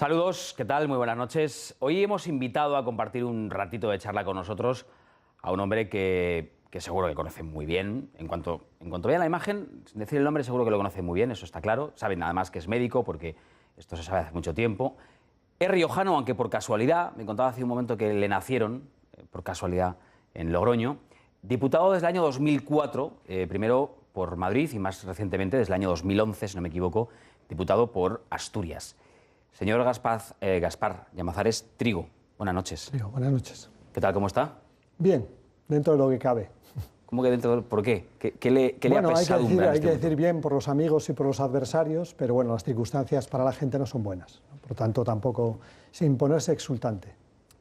Saludos, ¿qué tal? Muy buenas noches. Hoy hemos invitado a compartir un ratito de charla con nosotros a un hombre que seguro que conocen muy bien. En cuanto vean la imagen, sin decir el nombre, seguro que lo conocen muy bien, eso está claro. Saben nada más que es médico, porque esto se sabe hace mucho tiempo. Es riojano, aunque por casualidad, me contaba hace un momento que le nacieron, por casualidad, en Logroño. Diputado desde el año 2004, primero por Madrid y más recientemente, desde el año 2011, si no me equivoco, diputado por Asturias. Señor Gaspar Llamazares Trigo, buenas noches. Trigo, buenas noches. ¿Qué tal, cómo está? Bien, dentro de lo que cabe. ¿Cómo que dentro? ¿Por qué? ¿Qué le ha pesadumbrado? Hay que decir bien por los amigos y por los adversarios, pero bueno, las circunstancias para la gente no son buenas, ¿no? Por tanto, tampoco sin ponerse exultante.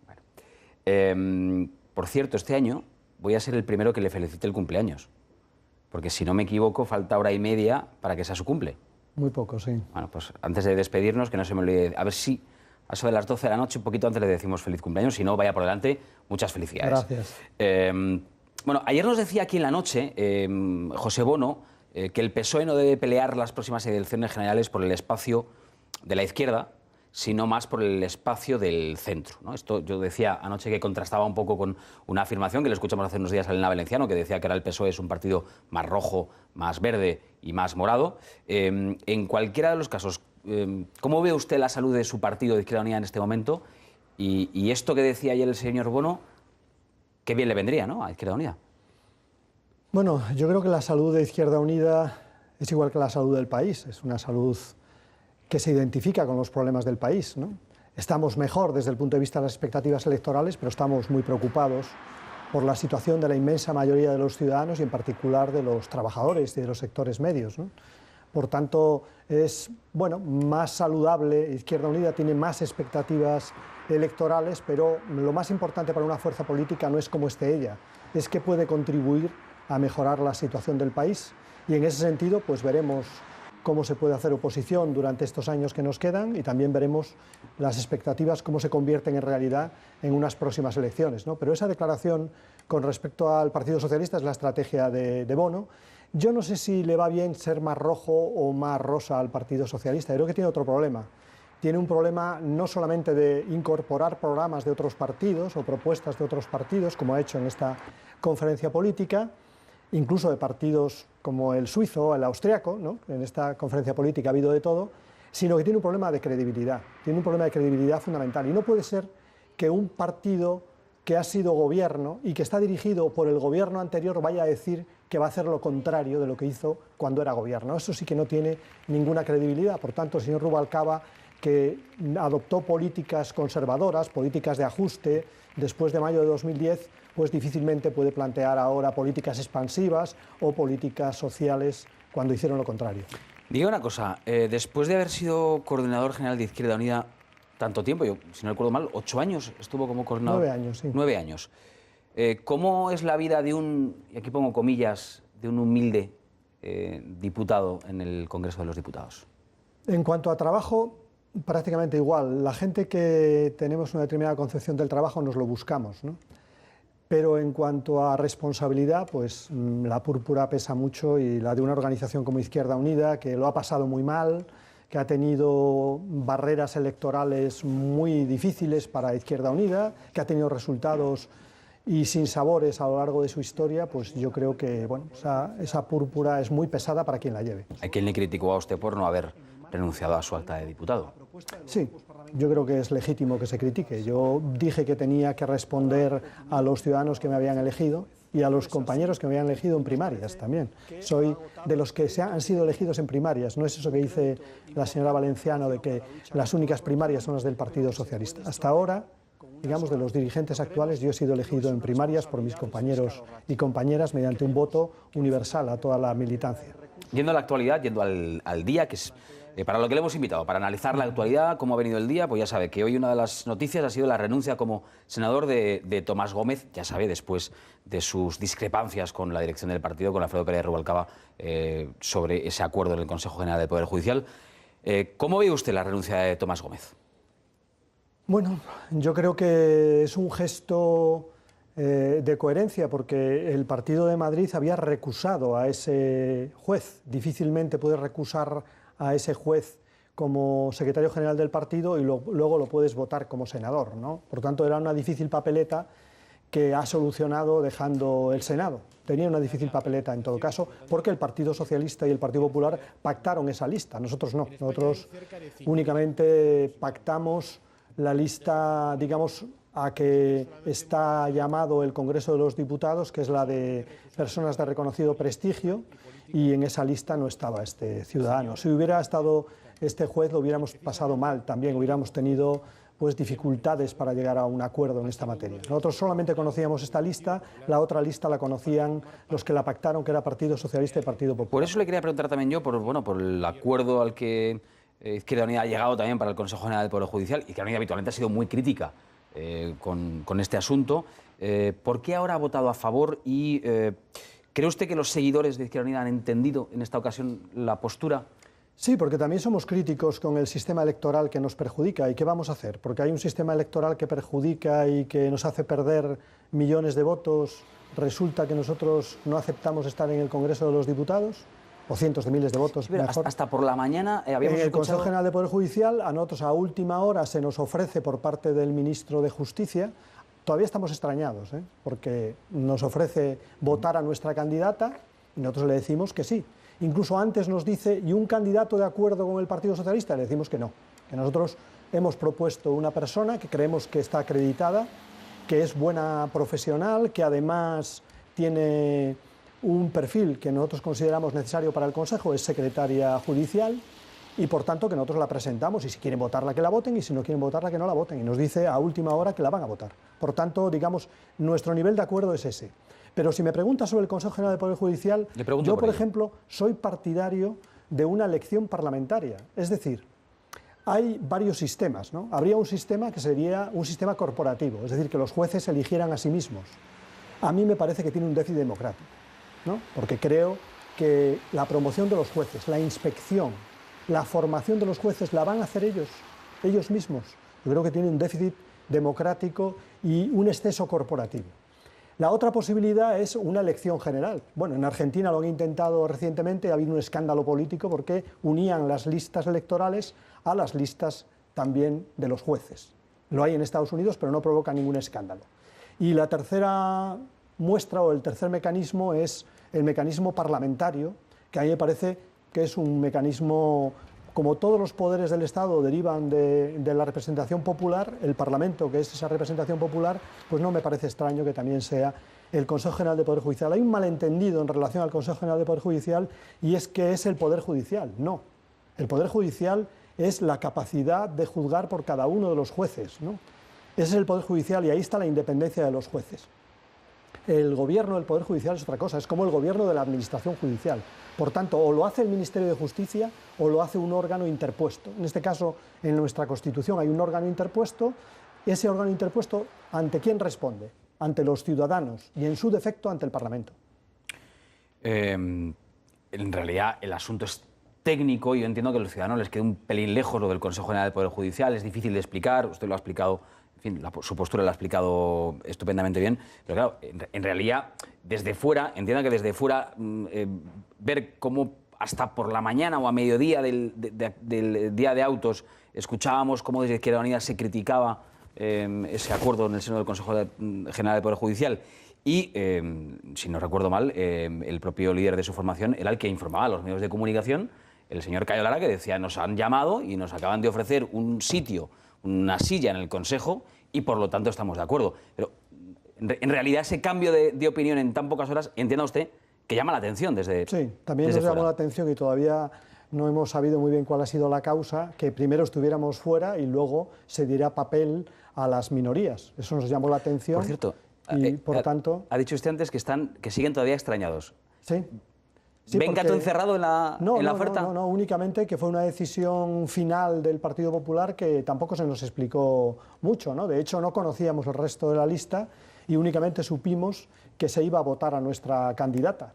Bueno. Por cierto, este año voy a ser el primero que le felicite el cumpleaños, porque si no me equivoco, falta hora y media para que sea su cumple. Muy poco, sí. Bueno, pues antes de despedirnos, que no se me olvide, a ver si a eso de las 12 de la noche, un poquito antes le decimos feliz cumpleaños, si no, vaya por delante, muchas felicidades. Gracias. Bueno, ayer nos decía aquí en la noche José Bono que el PSOE no debe pelear las próximas elecciones generales por el espacio de la izquierda, sino más por el espacio del centro, ¿no? Esto yo decía anoche que contrastaba un poco con una afirmación que le escuchamos hace unos días a Elena Valenciano, que decía que ahora el PSOE es un partido más rojo, más verde y más morado. En cualquiera de los casos, ¿cómo ve usted la salud de su partido de Izquierda Unida en este momento? Y esto que decía ayer el señor Bono, qué bien le vendría, ¿no?, a Izquierda Unida. Bueno, yo creo que la salud de Izquierda Unida es igual que la salud del país, es una salud que se identifica con los problemas del país, ¿no? Estamos mejor desde el punto de vista de las expectativas electorales, pero estamos muy preocupados por la situación de la inmensa mayoría de los ciudadanos y en particular de los trabajadores y de los sectores medios, ¿no? Por tanto, es más saludable. Izquierda Unida tiene más expectativas electorales, pero lo más importante para una fuerza política no es cómo esté ella, es que puede contribuir a mejorar la situación del país, y en ese sentido pues veremos cómo se puede hacer oposición durante estos años que nos quedan, y también veremos las expectativas, cómo se convierten en realidad en unas próximas elecciones, ¿no? Pero esa declaración con respecto al Partido Socialista es la estrategia de Bono. Yo no sé si le va bien ser más rojo o más rosa al Partido Socialista. Creo que tiene otro problema. Tiene un problema no solamente de incorporar programas de otros partidos o propuestas de otros partidos, como ha hecho en esta conferencia política, incluso de partidos como el suizo o el austriaco, ¿no? En esta conferencia política ha habido de todo, sino que tiene un problema de credibilidad. Tiene un problema de credibilidad fundamental. Y no puede ser que un partido que ha sido gobierno y que está dirigido por el gobierno anterior vaya a decir que va a hacer lo contrario de lo que hizo cuando era gobierno. Eso sí que no tiene ninguna credibilidad. Por tanto, el señor Rubalcaba, que adoptó políticas conservadoras, políticas de ajuste después de mayo de 2010, pues difícilmente puede plantear ahora políticas expansivas o políticas sociales cuando hicieron lo contrario. Diga una cosa, después de haber sido coordinador general de Izquierda Unida tanto tiempo, yo, si no recuerdo mal, 8 años estuvo como coordinador. 9 años, sí. 9 años. ¿Cómo es la vida de un, y aquí pongo comillas, de un humilde diputado en el Congreso de los Diputados? En cuanto a trabajo, prácticamente igual. La gente que tenemos una determinada concepción del trabajo nos lo buscamos, ¿no? Pero en cuanto a responsabilidad, pues la púrpura pesa mucho, y la de una organización como Izquierda Unida, que lo ha pasado muy mal, que ha tenido barreras electorales muy difíciles para Izquierda Unida, que ha tenido resultados y sinsabores a lo largo de su historia, pues yo creo que esa púrpura es muy pesada para quien la lleve. ¿Hay quien le criticó a usted por no haber renunciado a su acta de diputado? Sí, yo creo que es legítimo que se critique. Yo dije que tenía que responder a los ciudadanos que me habían elegido y a los compañeros que me habían elegido en primarias también. Soy de los que han sido elegidos en primarias. No es eso que dice la señora Valenciano de que las únicas primarias son las del Partido Socialista. Hasta ahora, digamos, de los dirigentes actuales, yo he sido elegido en primarias por mis compañeros y compañeras mediante un voto universal a toda la militancia. Yendo a la actualidad, yendo al día, que es para lo que le hemos invitado, para analizar la actualidad, cómo ha venido el día, pues ya sabe que hoy una de las noticias ha sido la renuncia como senador de Tomás Gómez, ya sabe, después de sus discrepancias con la dirección del partido, con Alfredo Pérez Rubalcaba, sobre ese acuerdo en el Consejo General del Poder Judicial. ¿Cómo ve usted la renuncia de Tomás Gómez? Bueno, yo creo que es un gesto de coherencia, porque el Partido de Madrid había recusado a ese juez. Difícilmente puede recusar a ese juez como secretario general del partido y luego lo puedes votar como senador, ¿no? Por tanto, era una difícil papeleta que ha solucionado dejando el Senado. Tenía una difícil papeleta en todo caso, porque el Partido Socialista y el Partido Popular pactaron esa lista, nosotros no. Nosotros únicamente pactamos la lista, digamos, a que está llamado el Congreso de los Diputados, que es la de personas de reconocido prestigio, y en esa lista no estaba este ciudadano. Si hubiera estado este juez, lo hubiéramos pasado mal también, hubiéramos tenido pues dificultades para llegar a un acuerdo en esta materia. Nosotros solamente conocíamos esta lista, la otra lista la conocían los que la pactaron, que era Partido Socialista y Partido Popular. Por eso le quería preguntar también yo, por el acuerdo al que Izquierda Unida ha llegado también para el Consejo General del Poder Judicial. Izquierda Unida habitualmente ha sido muy crítica con este asunto. ¿Por qué ahora ha votado a favor y cree usted que los seguidores de Izquierda Unida han entendido en esta ocasión la postura? Sí, porque también somos críticos con el sistema electoral que nos perjudica. ¿Y qué vamos a hacer? Porque hay un sistema electoral que perjudica y que nos hace perder millones de votos. Resulta que nosotros no aceptamos estar en el Congreso de los Diputados, o cientos de miles de votos, sí, pero mejor. Hasta por la mañana habíamos en el escuchado... Consejo General de Poder Judicial, a nosotros a última hora se nos ofrece por parte del ministro de Justicia, todavía estamos extrañados, porque nos ofrece votar a nuestra candidata y nosotros le decimos que sí. Incluso antes nos dice, ¿y un candidato de acuerdo con el Partido Socialista? Le decimos que no, que nosotros hemos propuesto una persona que creemos que está acreditada, que es buena profesional, que además tiene un perfil que nosotros consideramos necesario para el Consejo, es secretaria judicial, y por tanto que nosotros la presentamos, y si quieren votarla que la voten, y si no quieren votarla que no la voten, y nos dice a última hora que la van a votar. Por tanto, digamos, nuestro nivel de acuerdo es ese. Pero si me preguntas sobre el Consejo General del Poder Judicial, yo, por ejemplo, soy partidario de una elección parlamentaria. Es decir, hay varios sistemas, ¿no? Habría un sistema que sería un sistema corporativo, es decir, que los jueces eligieran a sí mismos. A mí me parece que tiene un déficit democrático, ¿no? Porque creo que la promoción de los jueces, la inspección, la formación de los jueces la van a hacer ellos mismos. Yo creo que tiene un déficit democrático y un exceso corporativo. La otra posibilidad es una elección general. Bueno, en Argentina lo han intentado recientemente, ha habido un escándalo político porque unían las listas electorales a las listas también de los jueces. Lo hay en Estados Unidos, pero no provoca ningún escándalo. Y la tercera muestra o el tercer mecanismo es el mecanismo parlamentario, que a mí me parece que es un mecanismo, como todos los poderes del Estado derivan de la representación popular, el Parlamento, que es esa representación popular, pues no me parece extraño que también sea el Consejo General de Poder Judicial. Hay un malentendido en relación al Consejo General de Poder Judicial y es que es el Poder Judicial. No, el Poder Judicial es la capacidad de juzgar por cada uno de los jueces, ¿no? Ese es el Poder Judicial y ahí está la independencia de los jueces. El gobierno del Poder Judicial es otra cosa, es como el gobierno de la Administración Judicial. Por tanto, o lo hace el Ministerio de Justicia o lo hace un órgano interpuesto. En este caso, en nuestra Constitución hay un órgano interpuesto. Ese órgano interpuesto, ¿ante quién responde? Ante los ciudadanos y, en su defecto, ante el Parlamento. En realidad, el asunto es técnico y yo entiendo que a los ciudadanos les queda un pelín lejos lo del Consejo General del Poder Judicial. Es difícil de explicar, usted lo ha explicado. En fin, su postura la ha explicado estupendamente bien, pero claro, en realidad, desde fuera, entiendo que desde fuera, ver cómo hasta por la mañana o a mediodía del día de autos escuchábamos cómo desde Izquierda Unida se criticaba ese acuerdo en el seno del Consejo General del Poder Judicial y, si no recuerdo mal, el propio líder de su formación era el que informaba a los medios de comunicación, el señor Cayo Lara, que decía, nos han llamado y nos acaban de ofrecer un sitio, una silla en el Consejo y por lo tanto estamos de acuerdo. Pero en realidad ese cambio de opinión en tan pocas horas, entienda usted, que llama la atención desde Sí, también nos llamó la atención y todavía no hemos sabido muy bien cuál ha sido la causa, que primero estuviéramos fuera y luego se diera papel a las minorías. Eso nos llamó la atención. Por cierto, y por tanto... Ha dicho usted antes que siguen todavía extrañados. Sí. Sí, ¿Ven gato encerrado en la oferta? No, únicamente que fue una decisión final del Partido Popular que tampoco se nos explicó mucho, ¿no? De hecho, no conocíamos el resto de la lista y únicamente supimos que se iba a votar a nuestra candidata.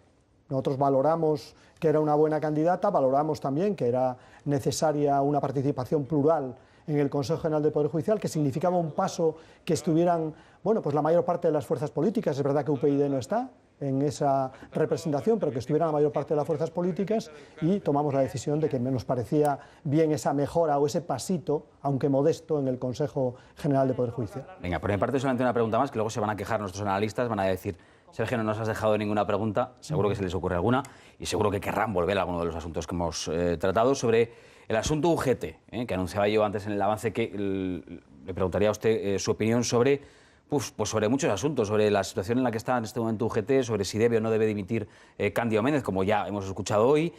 Nosotros valoramos que era una buena candidata, valoramos también que era necesaria una participación plural en el Consejo General del Poder Judicial, que significaba un paso que estuvieran, bueno, pues la mayor parte de las fuerzas políticas. Es verdad que UPyD no está en esa representación, pero que estuvieran la mayor parte de las fuerzas políticas, y tomamos la decisión de que nos parecía bien esa mejora o ese pasito, aunque modesto, en el Consejo General del Poder Judicial. Venga, por mi parte solamente una pregunta más, que luego se van a quejar nuestros analistas, van a decir: Sergio, no nos has dejado ninguna pregunta. Seguro que se les ocurre alguna y seguro que querrán volver a alguno de los asuntos que hemos tratado. Sobre el asunto UGT, que anunciaba yo antes en el avance, que le preguntaría a usted su opinión sobre, pues sobre muchos asuntos, sobre la situación en la que está en este momento UGT, sobre si debe o no debe dimitir Cándido Méndez, como ya hemos escuchado hoy,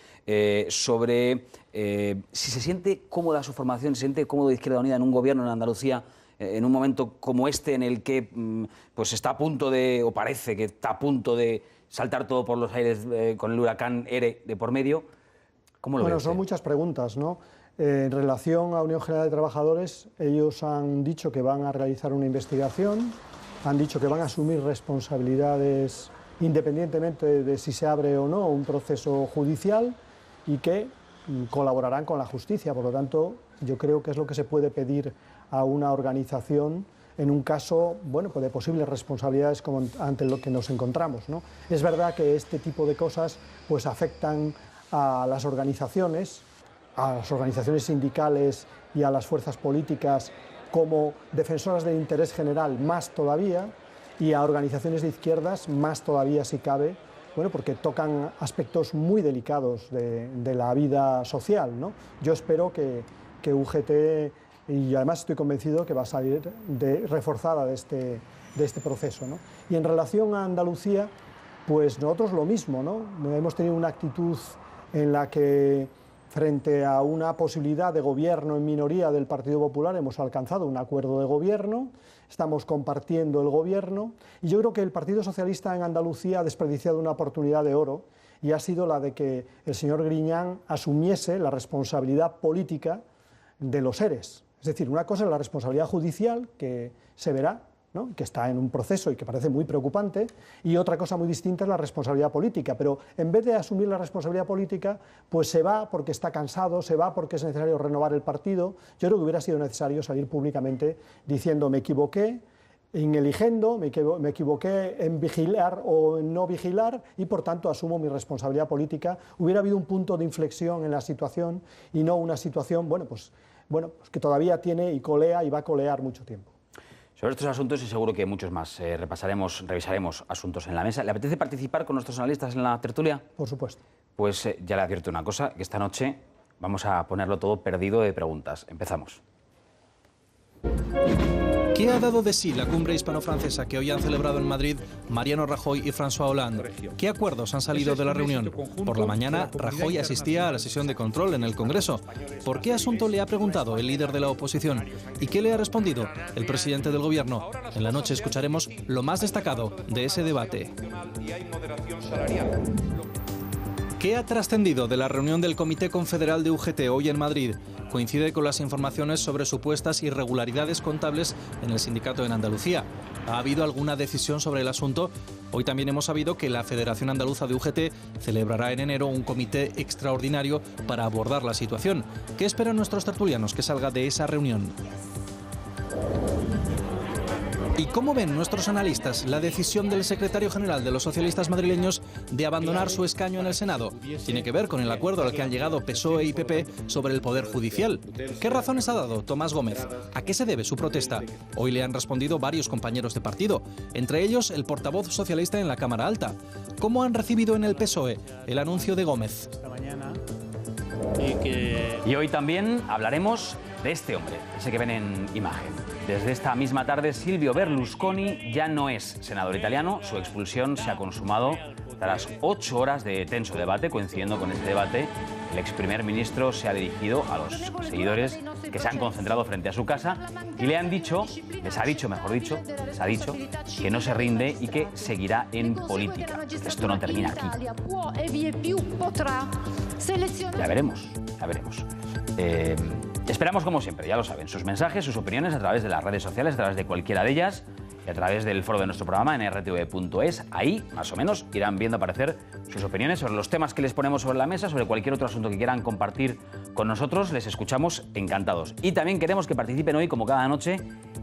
sobre si se siente cómoda su formación, se siente cómodo Izquierda Unida en un gobierno en Andalucía, en un momento como este en el que pues está a punto de, o parece que está a punto de saltar todo por los aires con el huracán ERE de por medio. ¿Cómo lo ve usted? Son muchas preguntas, ¿no? En relación a Unión General de Trabajadores, ellos han dicho que van a realizar una investigación, han dicho que van a asumir responsabilidades independientemente de si se abre o no un proceso judicial, y que colaborarán con la justicia. Por lo tanto, yo creo que es lo que se puede pedir a una organización en un caso, bueno, pues de posibles responsabilidades como ante lo que nos encontramos, ¿no? Es verdad que este tipo de cosas pues afectan a las organizaciones sindicales y a las fuerzas políticas como defensoras del interés general más todavía, y a organizaciones de izquierdas más todavía si cabe, bueno, porque tocan aspectos muy delicados de la vida social, ¿no? Yo espero que UGT, y además estoy convencido que va a salir reforzada de este proceso, ¿no? Y en relación a Andalucía, pues nosotros lo mismo, ¿no? Hemos tenido una actitud en la que, frente a una posibilidad de gobierno en minoría del Partido Popular, hemos alcanzado un acuerdo de gobierno, estamos compartiendo el gobierno, y yo creo que el Partido Socialista en Andalucía ha desperdiciado una oportunidad de oro, y ha sido la de que el señor Griñán asumiese la responsabilidad política de los ERES. Es decir, una cosa es la responsabilidad judicial, que se verá, ¿no?, que está en un proceso y que parece muy preocupante, y otra cosa muy distinta es la responsabilidad política. Pero en vez de asumir la responsabilidad política, pues se va porque está cansado, se va porque es necesario renovar el partido. Yo creo que hubiera sido necesario salir públicamente diciendo: me equivoqué en eligiendo, me equivoqué en vigilar o en no vigilar, y por tanto asumo mi responsabilidad política. Hubiera habido un punto de inflexión en la situación, y no una situación, pues que todavía tiene y colea y va a colear mucho tiempo. Sobre estos asuntos y seguro que muchos más revisaremos asuntos en la mesa. ¿Le apetece participar con nuestros analistas en la tertulia? Por supuesto. Pues ya le advierto una cosa, que esta noche vamos a ponerlo todo perdido de preguntas. Empezamos. ¿Qué ha dado de sí la cumbre hispano-francesa que hoy han celebrado en Madrid Mariano Rajoy y François Hollande? ¿Qué acuerdos han salido de la reunión? Por la mañana, Rajoy asistía a la sesión de control en el Congreso. ¿Por qué asunto le ha preguntado el líder de la oposición? ¿Y qué le ha respondido el presidente del Gobierno? En la noche escucharemos lo más destacado de ese debate. ¿Qué ha trascendido de la reunión del Comité Confederal de UGT hoy en Madrid? Coincide con las informaciones sobre supuestas irregularidades contables en el sindicato en Andalucía. ¿Ha habido alguna decisión sobre el asunto? Hoy también hemos sabido que la Federación Andaluza de UGT celebrará en enero un comité extraordinario para abordar la situación. ¿Qué esperan nuestros tertulianos que salga de esa reunión? ¿Y cómo ven nuestros analistas la decisión del secretario general de los socialistas madrileños de abandonar su escaño en el Senado? Tiene que ver con el acuerdo al que han llegado PSOE y PP sobre el Poder Judicial. ¿Qué razones ha dado Tomás Gómez? ¿A qué se debe su protesta? Hoy le han respondido varios compañeros de partido, entre ellos el portavoz socialista en la Cámara Alta. ¿Cómo han recibido en el PSOE el anuncio de Gómez? Y hoy también hablaremos de este hombre, ese que ven en imagen. Desde esta misma tarde, Silvio Berlusconi ya no es senador italiano. Su expulsión se ha consumado tras 8 horas de tenso debate. Coincidiendo con este debate, el ex primer ministro se ha dirigido a los seguidores que se han concentrado frente a su casa y les ha dicho que no se rinde y que seguirá en política. Esto no termina aquí. Ya veremos. Esperamos, como siempre, ya lo saben, sus mensajes, sus opiniones a través de las redes sociales, a través de cualquiera de ellas. y a través del foro de nuestro programa en rtv.es. Ahí, más o menos, irán viendo aparecer sus opiniones sobre los temas que les ponemos sobre la mesa, sobre cualquier otro asunto que quieran compartir con nosotros. Les escuchamos encantados. Y también queremos que participen hoy, como cada noche,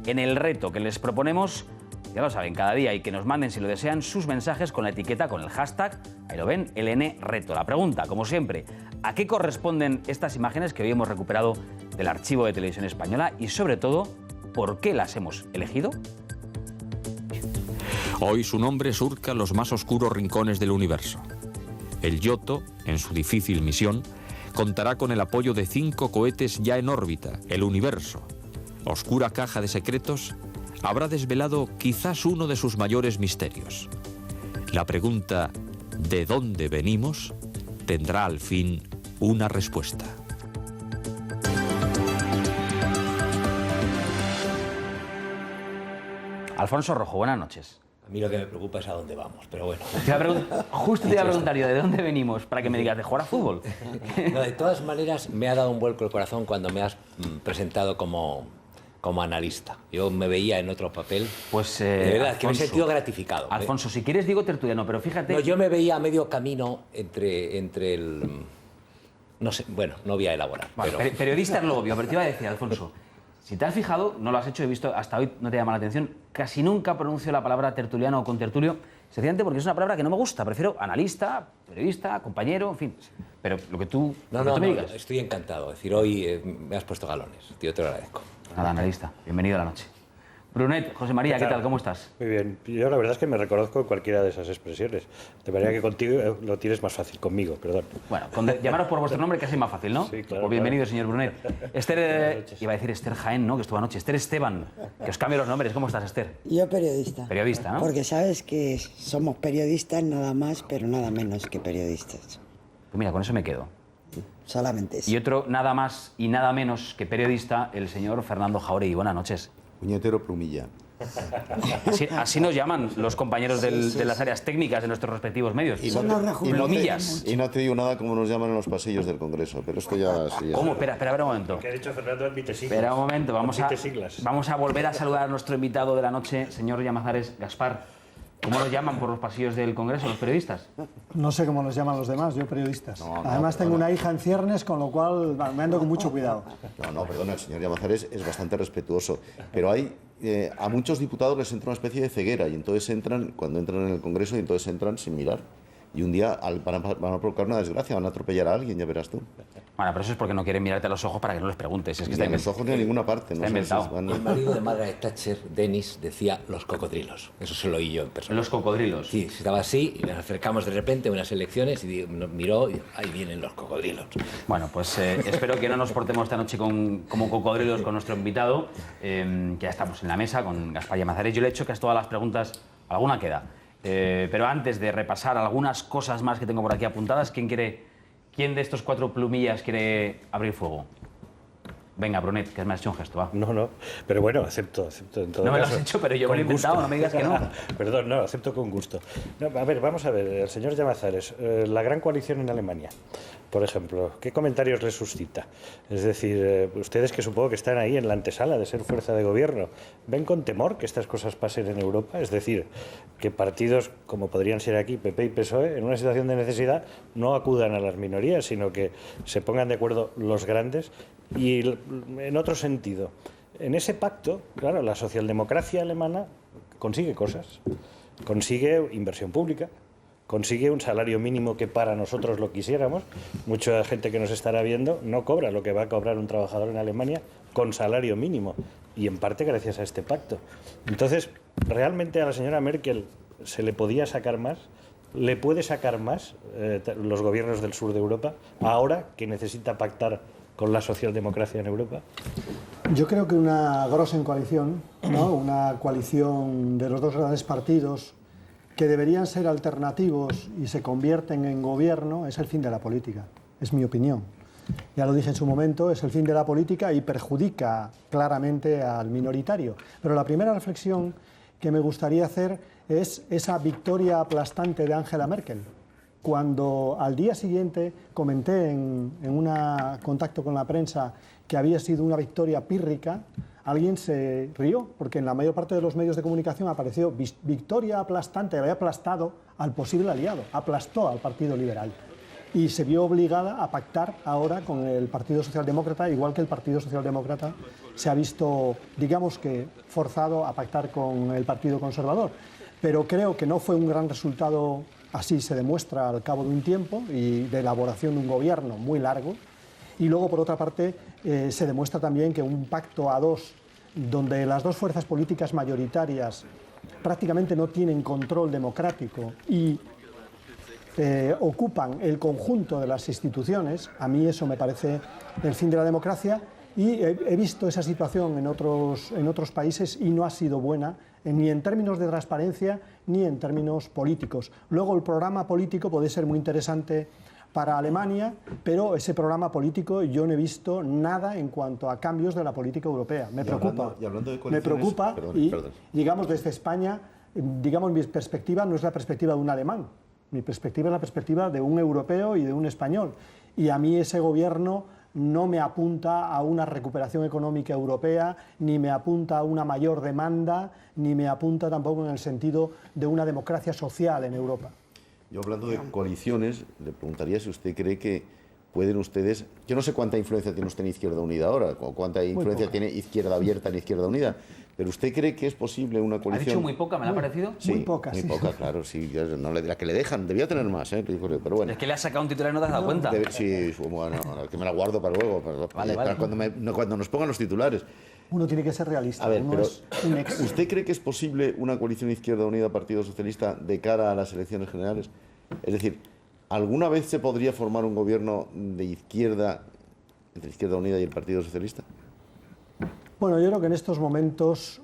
en el reto que les proponemos, ya lo saben, cada día, y que nos manden, si lo desean, sus mensajes con la etiqueta, con el hashtag, ahí lo ven, LNReto. La pregunta, como siempre, ¿a qué corresponden estas imágenes que hoy hemos recuperado del archivo de Televisión Española? Y sobre todo, ¿por qué las hemos elegido? Hoy su nombre surca los más oscuros rincones del universo. El Giotto, en su difícil misión, contará con el apoyo de 5 cohetes ya en órbita. El universo, oscura caja de secretos, habrá desvelado quizás uno de sus mayores misterios. La pregunta ¿de dónde venimos? Tendrá al fin una respuesta. Alfonso Rojo, buenas noches. A mí lo que me preocupa es a dónde vamos, pero bueno. Justo te iba a preguntar yo, ¿de dónde venimos? Para que me digas, ¿de jugar a fútbol? No, de todas maneras, me ha dado un vuelco el corazón cuando me has presentado como analista. Yo me veía en otro papel. Pues, de verdad, Alfonso, que me he sentido gratificado. Alfonso, si quieres digo tertuliano, pero fíjate... No, yo me veía a medio camino entre el... No sé, bueno, no voy a elaborar. Bueno, pero... Periodista es lo obvio, pero te iba a decir, Alfonso, si te has fijado, no lo has hecho, he visto, hasta hoy no te llama la atención, casi nunca pronuncio la palabra tertuliano o contertulio, sencillamente porque es una palabra que no me gusta, prefiero analista, periodista, compañero, en fin. Pero lo que tú, me digas. Estoy encantado. Es decir, hoy me has puesto galones, tío, te lo agradezco. Nada, analista, bienvenido a la noche. Brunet, José María, ¿qué tal? ¿Cómo estás? Muy bien. Yo la verdad es que me reconozco en cualquiera de esas expresiones. De manera que contigo lo tienes más fácil, conmigo, perdón. Bueno, llamaros por vuestro nombre casi es más fácil, ¿no? Sí, claro. Pues bienvenido, señor Brunet. Esther, iba a decir Esther Jaén, ¿no? Que estuvo anoche. Esther Esteban, que os cambie los nombres. ¿Cómo estás, Esther? Yo periodista. Periodista, ¿no? Porque sabes que somos periodistas nada más, pero nada menos que periodistas. Pues mira, con eso me quedo. Solamente eso. Y otro nada más y nada menos que periodista, el señor Fernando Jauregui. Buenas noches. Puñetero plumilla. Así nos llaman los compañeros de las áreas técnicas de nuestros respectivos medios. Plumillas. Y no te digo nada como nos llaman en los pasillos del Congreso, pero esto ya... Sí, ¿Cómo? Espera un momento. ¿Qué ha dicho Fernando? Admite siglas. Espera un momento, siglas. vamos a volver a saludar a nuestro invitado de la noche, señor Llamazares Gaspar. ¿Cómo lo llaman por los pasillos del Congreso los periodistas? No sé cómo los llaman los demás, yo periodistas. Además tengo una hija en ciernes, con lo cual me ando con mucho cuidado. No, perdona, el señor Llamazares es bastante respetuoso, pero hay... a muchos diputados les entra una especie de ceguera y entonces entran, cuando entran en el Congreso, y entonces entran sin mirar. Y un día van a provocar una desgracia, van a atropellar a alguien, ya verás tú. Bueno, pero eso es porque no quieren mirarte a los ojos para que no les preguntes. Es que ni a los ojos ni a ninguna parte. Está inventado. El marido de Margaret Thatcher, Dennis, decía los cocodrilos. Eso se lo oí yo en persona. ¿Los cocodrilos? Sí, estaba así y nos acercamos de repente a unas elecciones y nos miró y ahí vienen los cocodrilos. Bueno, pues espero que no nos portemos esta noche como cocodrilos con nuestro invitado, que ya estamos en la mesa con Gaspar Llamazares. Yo le he hecho casi todas las preguntas, alguna queda. Pero antes de repasar algunas cosas más que tengo por aquí apuntadas, ¿quién de estos 4 plumillas quiere abrir fuego? Venga, Brunet, que me has hecho un gesto, va. No, pero bueno, acepto en todo No me lo caso. has hecho, pero yo me lo he inventado, no me digas que no. Perdón, no, acepto con gusto. No, a ver, vamos a ver, el señor Llamazares, la gran coalición en Alemania, por ejemplo, ¿qué comentarios le suscita? Es decir, ustedes que supongo que están ahí en la antesala de ser fuerza de gobierno, ¿ven con temor que estas cosas pasen en Europa? Es decir, que partidos como podrían ser aquí, PP y PSOE, en una situación de necesidad, no acudan a las minorías, sino que se pongan de acuerdo los grandes. Y en otro sentido, en ese pacto, claro, la socialdemocracia alemana consigue cosas, consigue inversión pública, consigue un salario mínimo que para nosotros lo quisiéramos. Mucha gente que nos estará viendo no cobra lo que va a cobrar un trabajador en Alemania con salario mínimo, y en parte gracias a este pacto. Entonces, ¿realmente a la señora Merkel se le podía sacar más? ¿Le puede sacar más los gobiernos del sur de Europa ahora que necesita pactar con la socialdemocracia en Europa? Yo creo que una grosen coalición, ¿no? Una coalición de los dos grandes partidos que deberían ser alternativos y se convierten en gobierno, es el fin de la política, es mi opinión. Ya lo dije en su momento, es el fin de la política y perjudica claramente al minoritario. Pero la primera reflexión que me gustaría hacer es esa victoria aplastante de Angela Merkel. cuando al día siguiente comenté en un contacto con la prensa que había sido una victoria pírrica, alguien se rió, porque en la mayor parte de los medios de comunicación apareció victoria aplastante, había aplastado al posible aliado, aplastó al Partido Liberal. Y se vio obligada a pactar ahora con el Partido Socialdemócrata, igual que el Partido Socialdemócrata se ha visto, digamos que, forzado a pactar con el Partido Conservador. Pero creo que no fue un gran resultado, así se demuestra al cabo de un tiempo y de elaboración de un gobierno muy largo. Y luego, por otra parte, se demuestra también que un pacto a dos, donde las dos fuerzas políticas mayoritarias prácticamente no tienen control democrático y ocupan el conjunto de las instituciones, a mí eso me parece el fin de la democracia, y he visto esa situación en otros países y no ha sido buena, ni en términos de transparencia ni en términos políticos. Luego el programa político puede ser muy interesante para Alemania, pero ese programa político yo no he visto nada en cuanto a cambios de la política europea. Me preocupa. Me preocupa y, digamos, desde España, digamos, mi perspectiva no es la perspectiva de un alemán. Mi perspectiva es la perspectiva de un europeo y de un español. Y a mí ese gobierno no me apunta a una recuperación económica europea, ni me apunta a una mayor demanda, ni me apunta tampoco en el sentido de una democracia social en Europa. Yo, hablando de coaliciones, le preguntaría si usted cree que pueden ustedes... Yo no sé cuánta influencia tiene usted en Izquierda Unida ahora, o cuánta influencia tiene Izquierda Abierta en Izquierda Unida, pero ¿usted cree que es posible una coalición? ¿Ha dicho muy poca, me ha parecido? Sí, muy poca, muy poca, claro, sí. No, la que le dejan, debía tener más, pero bueno. Es que le has sacado un titular y no te has dado cuenta. Sí, bueno, que me la guardo para luego, para cuando nos pongan los titulares. Uno tiene que ser realista. A ver, pero un ¿usted cree que es posible una coalición Izquierda Unida-Partido Socialista de cara a las elecciones generales? Es decir, ¿alguna vez se podría formar un gobierno de izquierda, entre Izquierda Unida y el Partido Socialista? Bueno, yo creo que en estos momentos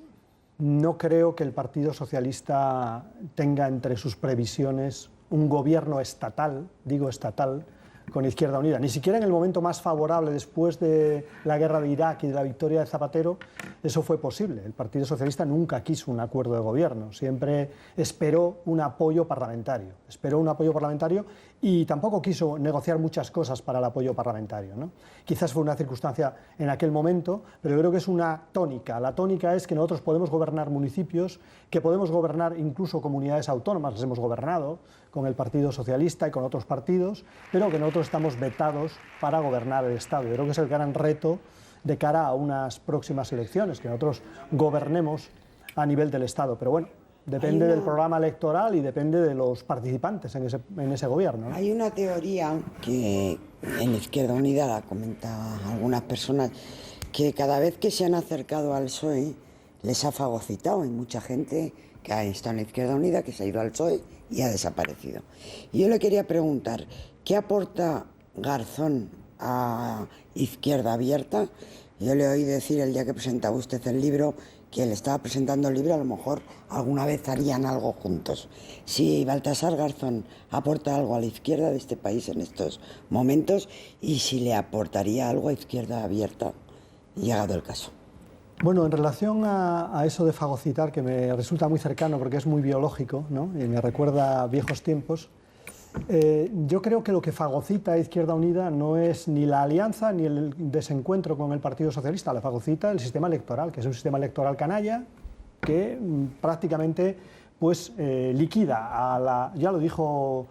no creo que el Partido Socialista tenga entre sus previsiones un gobierno estatal, digo estatal, con Izquierda Unida. Ni siquiera en el momento más favorable, después de la guerra de Irak y de la victoria de Zapatero, eso fue posible. El Partido Socialista nunca quiso un acuerdo de gobierno, siempre esperó un apoyo parlamentario. Y tampoco quiso negociar muchas cosas para el apoyo parlamentario, ¿no? Quizás fue una circunstancia en aquel momento, pero yo creo que es una tónica. La tónica es que nosotros podemos gobernar municipios, que podemos gobernar incluso comunidades autónomas, las hemos gobernado con el Partido Socialista y con otros partidos, pero que nosotros estamos vetados para gobernar el Estado. Yo creo que es el gran reto de cara a unas próximas elecciones, que nosotros gobernemos a nivel del Estado. Pero bueno, depende del programa electoral y depende de los participantes en ese gobierno, ¿no? Hay una teoría que en Izquierda Unida la comentan algunas personas, que cada vez que se han acercado al PSOE les ha fagocitado. Hay mucha gente que ha estado en la Izquierda Unida, que se ha ido al PSOE y ha desaparecido. Y yo le quería preguntar, ¿qué aporta Garzón a Izquierda Abierta? Yo le oí decir el día que presentaba usted el libro que él estaba presentando el libro, a lo mejor alguna vez harían algo juntos. Si Baltasar Garzón aporta algo a la izquierda de este país en estos momentos, y si le aportaría algo a Izquierda Abierta, llegado el caso. Bueno, en relación a eso de fagocitar, que me resulta muy cercano porque es muy biológico, ¿no? Y me recuerda a viejos tiempos, yo creo que lo que fagocita a Izquierda Unida no es ni la alianza ni el desencuentro con el Partido Socialista, la fagocita el sistema electoral, que es un sistema electoral canalla que prácticamente pues, liquida a la, ya lo dijo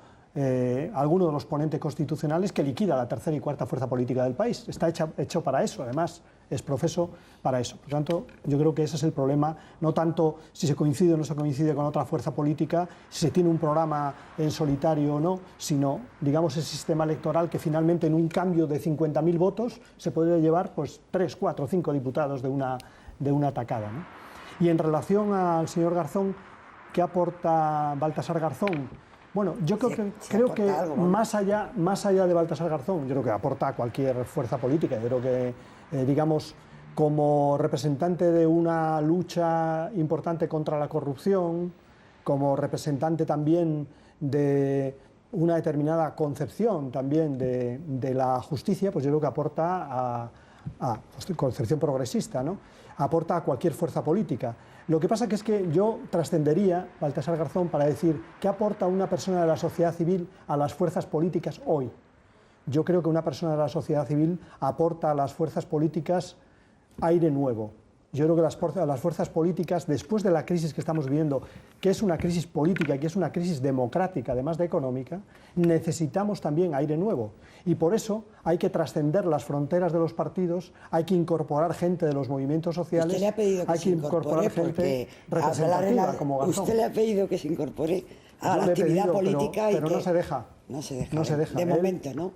alguno de los ponentes constitucionales, que liquida a la tercera y cuarta fuerza política del país. Está hecho para eso, además es profeso para eso. Por lo tanto, yo creo que ese es el problema, no tanto si se coincide o no se coincide con otra fuerza política, si se tiene un programa en solitario o no, sino, digamos, ese sistema electoral que finalmente en un cambio de 50.000 votos se puede llevar pues 3, 4, 5 diputados de una tacada, ¿no? Y en relación al señor Garzón, ¿qué aporta Baltasar Garzón? Bueno, yo creo que más allá de Baltasar Garzón, yo creo que aporta a cualquier fuerza política. Yo creo que, digamos, como representante de una lucha importante contra la corrupción, como representante también de una determinada concepción también de la justicia, pues yo creo que aporta a concepción progresista, ¿no? Aporta a cualquier fuerza política. Lo que pasa que es que yo trascendería, Baltasar Garzón, para decir qué aporta una persona de la sociedad civil a las fuerzas políticas hoy. Yo creo que una persona de la sociedad civil aporta a las fuerzas políticas aire nuevo. Yo creo que las fuerzas políticas, después de la crisis que estamos viviendo, que es una crisis política y que es una crisis democrática, además de económica, necesitamos también aire nuevo. Y por eso hay que trascender las fronteras de los partidos, hay que incorporar gente de los movimientos sociales, usted le ha pedido que hay que incorporar gente representativa como Garzón. Usted le ha pedido que se incorpore a la actividad política pero y que... no se deja. No se deja. No se deja. De momento, ¿no?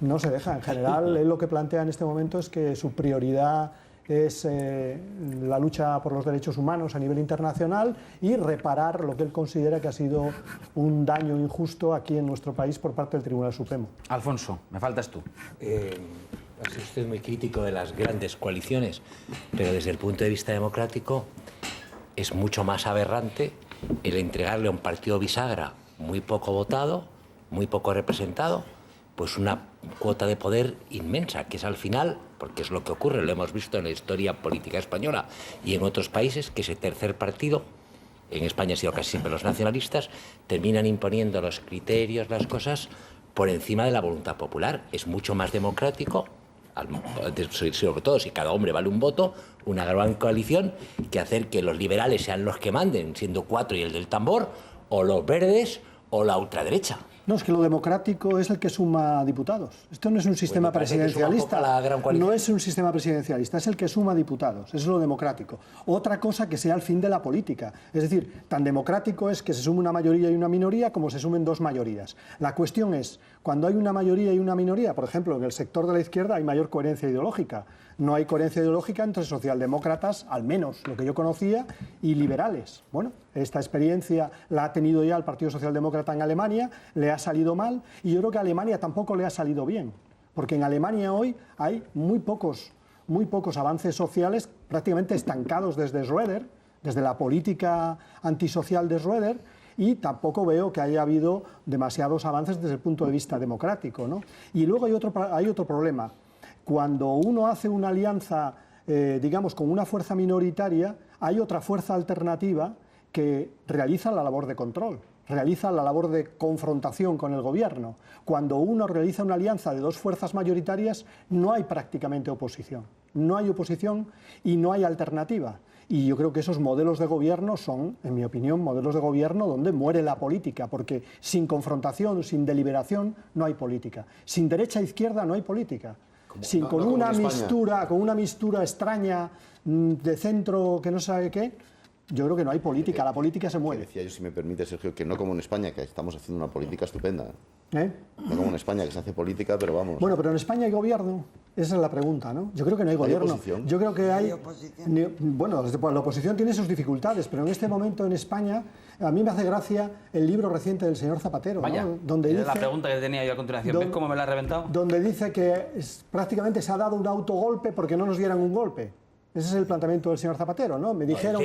No se deja. En general, él lo que plantea en este momento es que su prioridad es la lucha por los derechos humanos a nivel internacional y reparar lo que él considera que ha sido un daño injusto aquí en nuestro país por parte del Tribunal Supremo. Alfonso, me faltas tú. Ha sido usted muy crítico de las grandes coaliciones, pero desde el punto de vista democrático es mucho más aberrante el entregarle a un partido bisagra muy poco votado, muy poco representado, pues una cuota de poder inmensa, que es al final, porque es lo que ocurre, lo hemos visto en la historia política española y en otros países, que ese tercer partido, en España ha sido casi siempre los nacionalistas, terminan imponiendo los criterios, las cosas, por encima de la voluntad popular. Es mucho más democrático, sobre todo si cada hombre vale un voto, una gran coalición, que hacer que los liberales sean los que manden, siendo 4 y el del tambor, o los verdes o la ultraderecha. No, es que lo democrático es el que suma diputados. Esto no es un sistema presidencialista. No es un sistema presidencialista, es el que suma diputados. Eso es lo democrático. Otra cosa que sea el fin de la política. Es decir, tan democrático es que se sume una mayoría y una minoría como se sumen dos mayorías. La cuestión es, cuando hay una mayoría y una minoría, por ejemplo, en el sector de la izquierda hay mayor coherencia ideológica. No hay coherencia ideológica entre socialdemócratas, al menos lo que yo conocía, y liberales. Bueno, esta experiencia la ha tenido ya el Partido Socialdemócrata en Alemania, le ha salido mal, y yo creo que a Alemania tampoco le ha salido bien, porque en Alemania hoy hay muy pocos avances sociales, prácticamente estancados desde Schröder, desde la política antisocial de Schröder, y tampoco veo que haya habido demasiados avances desde el punto de vista democrático, ¿no? Y luego hay otro problema. Cuando uno hace una alianza, digamos, con una fuerza minoritaria, hay otra fuerza alternativa que realiza la labor de control, realiza la labor de confrontación con el gobierno. Cuando uno realiza una alianza de dos fuerzas mayoritarias, no hay prácticamente oposición. No hay oposición y no hay alternativa. Y yo creo que esos modelos de gobierno son, en mi opinión, modelos de gobierno donde muere la política, porque sin confrontación, sin deliberación, no hay política. Sin derecha e izquierda no hay política. Con una mistura extraña de centro que no sabe qué, yo creo que no hay política, la política se muere. Decía yo, si me permite, Sergio, que no como en España, que estamos haciendo una política estupenda. ¿Eh? No como en España, que se hace política, pero vamos. Bueno, pero en España hay gobierno. Esa es la pregunta, ¿no? Yo creo que no hay gobierno. Oposición? Yo creo que hay... oposición. Bueno, la oposición tiene sus dificultades, pero en este momento en España, a mí me hace gracia el libro reciente del señor Zapatero, Vaya, ¿no? Donde esa dice, es la pregunta que tenía yo a continuación. ¿Ves cómo me la ha reventado? Donde dice que prácticamente se ha dado un autogolpe porque no nos dieran un golpe. Ese es el planteamiento del señor Zapatero, ¿no? Me dijeron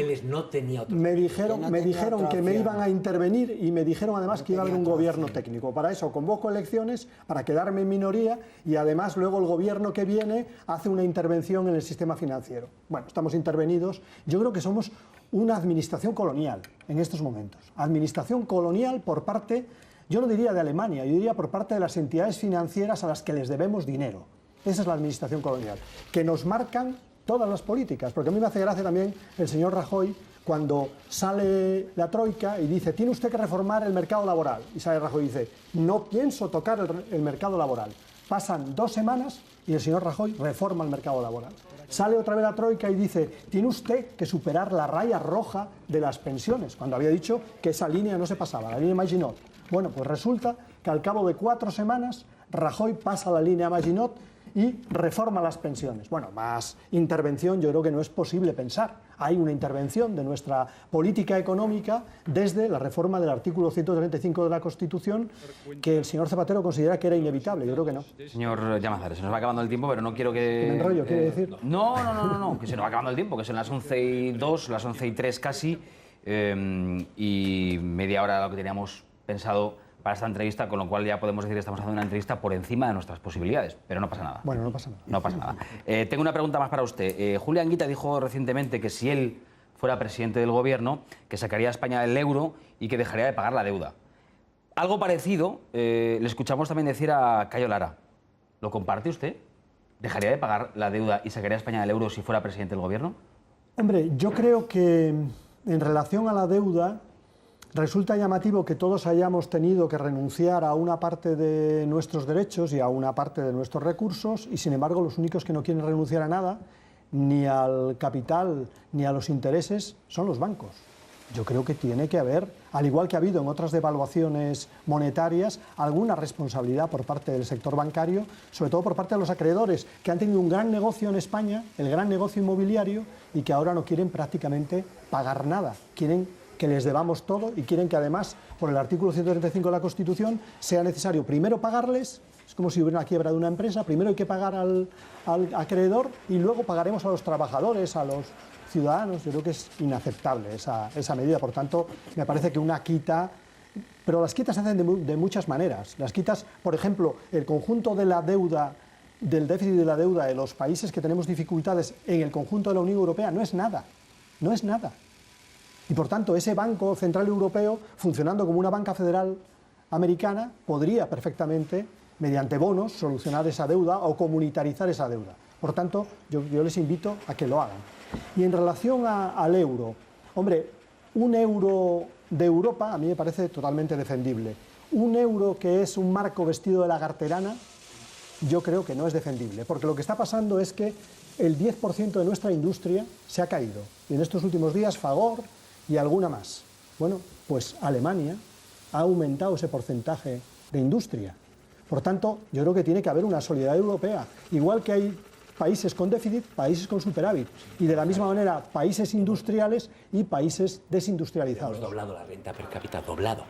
que me iban a intervenir y me dijeron además que iba a haber un gobierno técnico. Para eso convoco elecciones, para quedarme en minoría y además luego el gobierno que viene hace una intervención en el sistema financiero. Bueno, estamos intervenidos. Yo creo que somos una administración colonial en estos momentos. Administración colonial por parte, yo no diría de Alemania, yo diría por parte de las entidades financieras a las que les debemos dinero. Esa es la administración colonial, que nos marcan todas las políticas, porque a mí me hace gracia también el señor Rajoy cuando sale la troika y dice, tiene usted que reformar el mercado laboral, y sale Rajoy y dice, no pienso tocar el mercado laboral. Pasan 2 semanas y el señor Rajoy reforma el mercado laboral. Sale otra vez la troika y dice, tiene usted que superar la raya roja de las pensiones, cuando había dicho que esa línea no se pasaba, la línea Maginot. Bueno, pues resulta que al cabo de 4 semanas Rajoy pasa la línea Maginot y reforma las pensiones. Bueno, más intervención yo creo que no es posible pensar. Hay una intervención de nuestra política económica desde la reforma del artículo 135 de la Constitución que el señor Zapatero considera que era inevitable. Yo creo que no. Señor Llamazares, se nos va acabando el tiempo, pero no quiero que... ¿Me enrollo, quiere decir? No, que se nos va acabando el tiempo, que son las 11:02, las 11:03 casi, y media hora lo que teníamos pensado para esta entrevista, con lo cual ya podemos decir que estamos haciendo una entrevista por encima de nuestras posibilidades, pero no pasa nada. Bueno, no pasa nada. No pasa nada. Tengo una pregunta más para usted. Julián Guita dijo recientemente que si él fuera presidente del gobierno, que sacaría a España del euro y que dejaría de pagar la deuda. Algo parecido le escuchamos también decir a Cayo Lara. ¿Lo comparte usted? ¿Dejaría de pagar la deuda y sacaría a España del euro si fuera presidente del gobierno? Hombre, yo creo que en relación a la deuda resulta llamativo que todos hayamos tenido que renunciar a una parte de nuestros derechos y a una parte de nuestros recursos y sin embargo los únicos que no quieren renunciar a nada, ni al capital ni a los intereses, son los bancos. Yo creo que tiene que haber, al igual que ha habido en otras devaluaciones monetarias, alguna responsabilidad por parte del sector bancario, sobre todo por parte de los acreedores, que han tenido un gran negocio en España, el gran negocio inmobiliario, y que ahora no quieren prácticamente pagar nada. Quieren que les debamos todo y quieren que además, por el artículo 135 de la Constitución, sea necesario primero pagarles, es como si hubiera una quiebra de una empresa, primero hay que pagar al acreedor y luego pagaremos a los trabajadores, a los ciudadanos. Yo creo que es inaceptable esa medida. Por tanto, me parece que una quita, pero las quitas se hacen de muchas maneras. Las quitas, por ejemplo, el conjunto de la deuda, del déficit de la deuda de los países que tenemos dificultades en el conjunto de la Unión Europea no es nada, no es nada. Y por tanto, ese Banco Central Europeo, funcionando como una banca federal americana, podría perfectamente, mediante bonos, solucionar esa deuda o comunitarizar esa deuda. Por tanto, yo les invito a que lo hagan. Y en relación al euro, hombre, un euro de Europa a mí me parece totalmente defendible. Un euro que es un marco vestido de lagarterana, yo creo que no es defendible, porque lo que está pasando es que el 10% de nuestra industria se ha caído. Y en estos últimos días, Fagor y alguna más. Bueno, pues Alemania ha aumentado ese porcentaje de industria. Por tanto, yo creo que tiene que haber una solidaridad europea, igual que hay países con déficit, países con superávit, y de la misma manera países industriales y países desindustrializados. Hemos doblado la renta per cápita, doblado.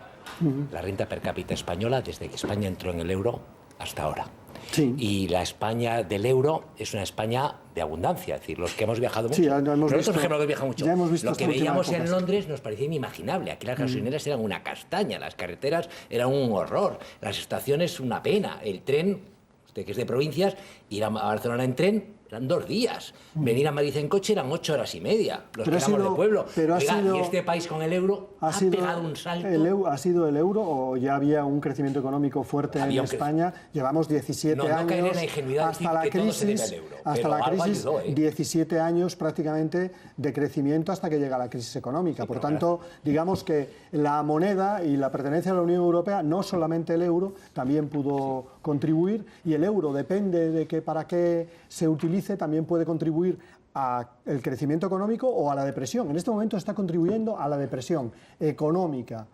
La renta per cápita española desde que España entró en el euro hasta ahora. Sí. Y la España del euro es una España de abundancia, es decir, los que hemos viajado mucho, Sí, ya hemos nosotros visto, por ejemplo que viajamos mucho, ya hemos visto lo que esta última veíamos en época. Londres nos parecía inimaginable, aquí las gasolineras eran una castaña, las carreteras eran un horror, las estaciones una pena, el tren, usted que es de provincias, ir a Barcelona en tren eran 2 días, venir a Madrid en coche eran 8 horas y media, los que éramos de pueblo. Pero Oiga, y este país con el euro ha pegado un salto. ¿Ha sido el euro o ya había un crecimiento económico fuerte en España? Llevamos 17 años caer en la ingenuidad hasta la que todo se debe crisis, al euro, hasta pero la algo crisis, ayudó, ¿eh? 17 años prácticamente de crecimiento hasta que llega la crisis económica. Por tanto, digamos que la moneda y la pertenencia a la Unión Europea, no solamente el euro, también pudo contribuir, y el euro, depende de que para qué se utilice, también puede contribuir al crecimiento económico o a la depresión. En este momento está contribuyendo a la depresión económica,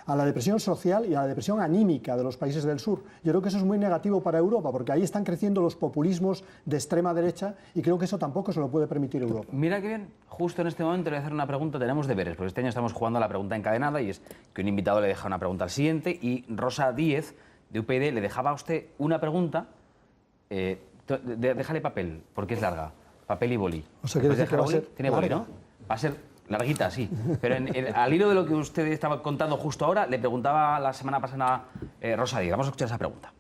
a la depresión social y a la depresión anímica de los países del sur. Yo creo que eso es muy negativo para Europa, porque ahí están creciendo los populismos de extrema derecha y creo que eso tampoco se lo puede permitir Europa. Mira qué bien, justo en este momento le voy a hacer una pregunta, tenemos deberes, porque este año estamos jugando a la pregunta encadenada y es que un invitado le deja una pregunta al siguiente y Rosa Díez, de UPyD, le dejaba a usted una pregunta, déjale papel, porque es larga. Papel y boli. O sea, quiere decir que va a ser Tiene boli, ¿no? Va a ser larguita, sí. Pero al hilo de lo que usted estaba contando justo ahora, le preguntaba la semana pasada Rosa Díaz. Vamos a escuchar esa pregunta.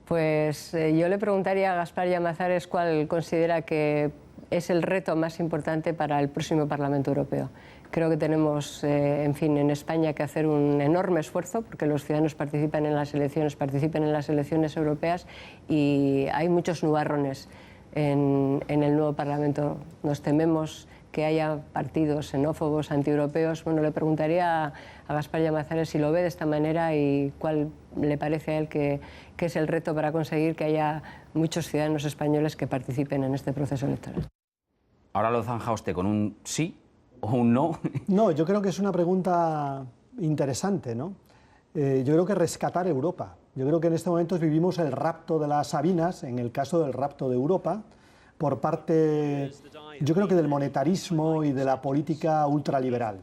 Pues yo le preguntaría a Gaspar Llamazares cuál considera que es el reto más importante para el próximo Parlamento Europeo. Creo que tenemos, en fin, en España que hacer un enorme esfuerzo porque los ciudadanos participen en las elecciones europeas y hay muchos nubarrones en el nuevo Parlamento. Nos tememos que haya partidos xenófobos, antieuropeos. Bueno, le preguntaría a Gaspar Llamazares si lo ve de esta manera y cuál le parece a él que es el reto para conseguir que haya muchos ciudadanos españoles que participen en este proceso electoral. Ahora lo zanja usted con un sí o un no. No, yo creo que es una pregunta interesante, ¿no? Yo creo que rescatar Europa. Yo creo que en este momento vivimos el rapto de las Sabinas, en el caso del rapto de Europa, por parte, yo creo que del monetarismo y de la política ultraliberal.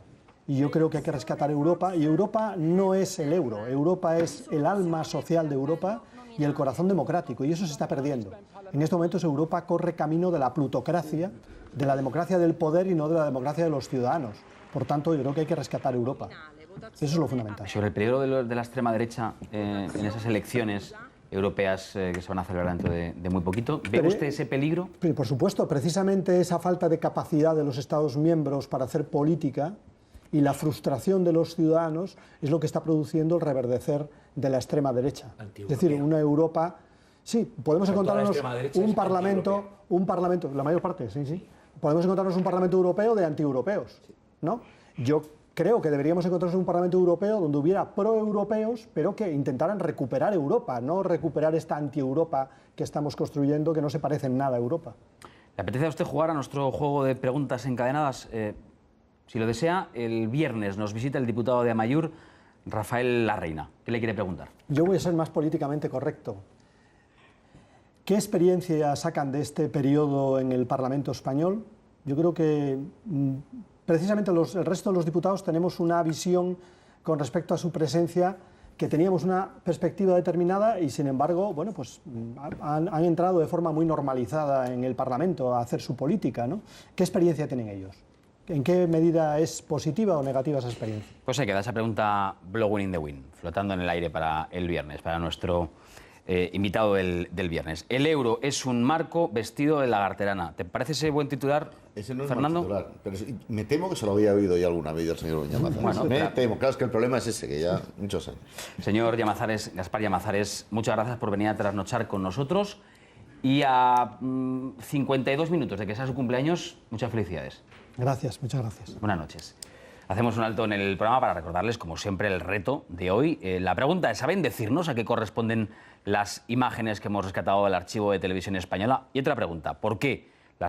Y yo creo que hay que rescatar Europa, y Europa no es el euro, Europa es el alma social de Europa y el corazón democrático, y eso se está perdiendo. En estos momentos Europa corre camino de la plutocracia, de la democracia del poder y no de la democracia de los ciudadanos. Por tanto, yo creo que hay que rescatar Europa. Eso es lo fundamental. Sobre el peligro de la extrema derecha en esas elecciones, europeas que se van a celebrar dentro de muy poquito. ¿Ve usted ese peligro? Por supuesto, precisamente esa falta de capacidad de los Estados miembros para hacer política y la frustración de los ciudadanos es lo que está produciendo el reverdecer de la extrema derecha. Es decir, una Europa... Sí, podemos encontrarnos un parlamento, la mayor parte, sí. Podemos encontrarnos un parlamento europeo de antieuropeos, ¿no? Yo creo que deberíamos encontrarnos un parlamento europeo donde hubiera proeuropeos, pero que intentaran recuperar Europa, no recuperar esta anti-Europa que estamos construyendo, que no se parece en nada a Europa. ¿Le apetece a usted jugar a nuestro juego de preguntas encadenadas? Si lo desea, el viernes nos visita el diputado de Amaiur, Rafael Larreina. ¿Qué le quiere preguntar? Yo voy a ser más políticamente correcto. ¿Qué experiencia sacan de este periodo en el Parlamento español? Yo creo que precisamente el resto de los diputados tenemos una visión con respecto a su presencia, que teníamos una perspectiva determinada y, sin embargo, bueno, pues han entrado de forma muy normalizada en el Parlamento a hacer su política, ¿no? ¿Qué experiencia tienen ellos? ¿En qué medida es positiva o negativa esa experiencia? Pues se queda esa pregunta blowing in the wind, flotando en el aire para el viernes, para nuestro invitado del viernes. El euro es un marco vestido de lagarterana. ¿Te parece ese buen titular, ese no es Fernando? Titular, pero me temo que se lo había oído ya alguna vez el señor Llamazares. Bueno, me temo, claro, es que el problema es ese, que ya muchos años. Señor Llamazares, Gaspar Llamazares, muchas gracias por venir a trasnochar con nosotros y a 52 minutos de que sea su cumpleaños, muchas felicidades. Gracias, muchas gracias. Buenas noches. Hacemos un alto en el programa para recordarles, como siempre, el reto de hoy. La pregunta es, ¿saben decirnos a qué corresponden las imágenes que hemos rescatado del archivo de Televisión Española? Y otra pregunta, ¿por qué